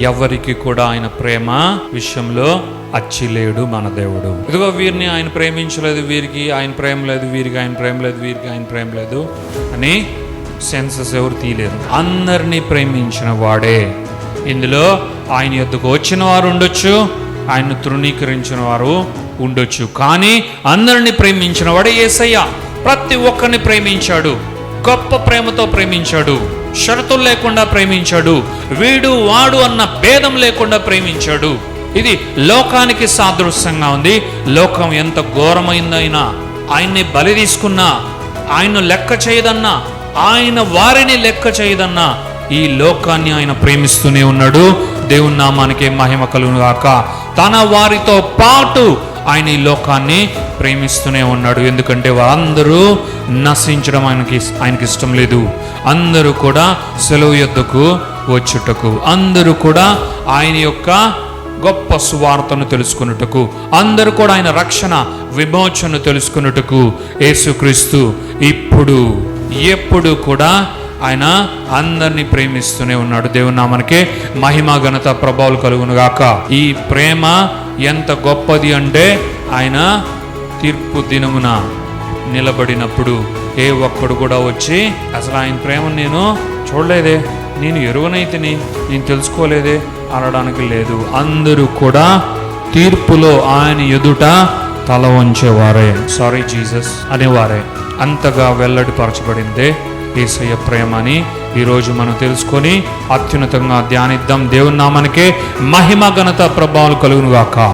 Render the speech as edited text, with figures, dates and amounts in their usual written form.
ఎవరికి కూడా ఆయన ప్రేమ విషయంలో అచ్చిలేడు మన దేవుడు. ఇదిగో వీరిని ఆయన ప్రేమించలేదు, వీరికి ఆయన ప్రేమ లేదు, వీరికి ఆయన ప్రేమ లేదు, వీరికి ఆయన ప్రేమ లేదు అని సెన్సస్ ఎవరు తీయలేరు. అందరినీ ప్రేమించిన వాడే. ఇందులో ఆయన యొద్దకు వచ్చిన వారు ఉండొచ్చు, ఆయన్ను తృణీకరించిన వారు ఉండొచ్చు, కానీ అందరినీ ప్రేమించిన వాడే యేసయ్య. ప్రతి ఒక్కరిని ప్రేమించాడు, గొప్ప ప్రేమతో ప్రేమించాడు, షరతులు లేకుండా ప్రేమించాడు, వీడు వాడు అన్న భేదం లేకుండా ప్రేమించాడు. ఇది లోకానికి సాదృశ్యంగా ఉంది. లోకం ఎంత ఘోరమైందైనా, ఆయన్ని బలి తీసుకున్నా, ఆయన్ను లెక్క చేయదన్నా, ఆయన వారిని లెక్క చేయదన్నా, ఈ లోకాన్ని ఆయన ప్రేమిస్తూనే ఉన్నాడు. దేవుని నామానికి మహిమ కలుగును గాక. తన వారితో పాటు ఆయన ఈ లోకాన్ని ప్రేమిస్తూనే ఉన్నాడు. ఎందుకంటే వారందరూ నశించడం ఆయనకి ఇష్టం లేదు. అందరూ కూడా సెలవు యొద్దకు వచ్చుటకు, అందరూ కూడా ఆయన యొక్క గొప్ప సువార్తను తెలుసుకున్నట్టుకు, అందరూ కూడా ఆయన రక్షణ విమోచనను తెలుసుకున్నట్టుకు యేసుక్రీస్తు ఇప్పుడు ఎప్పుడు కూడా ఆయన అందరినీ ప్రేమిస్తూనే ఉన్నాడు. దేవుని నామానికి మహిమ ఘనత ప్రభావాలు కలుగును గాక. ఈ ప్రేమ ఎంత గొప్పది అంటే, ఆయన తీర్పు దినమున నిలబడినప్పుడు ఏ ఒక్కడు కూడా వచ్చి అసలు ఆయన ప్రేమను నేను చూడలేదే, నేను ఎరుగనైతిని, నేను తెలుసుకోలేదే అనడానికి లేదు. అందరూ కూడా తీర్పులో ఆయన ఎదుట తల వంచేవారే, సారీ జీసస్ అనేవారే. అంతగా వెల్లడిపరచబడిందే యేసయ్య ప్రేమ అని ఈరోజు మనం తెలుసుకొని అత్యున్నతంగా ధ్యానిద్దాం. దేవుని నామానికే మహిమ ఘనత ప్రభావాలు కలుగును గాక.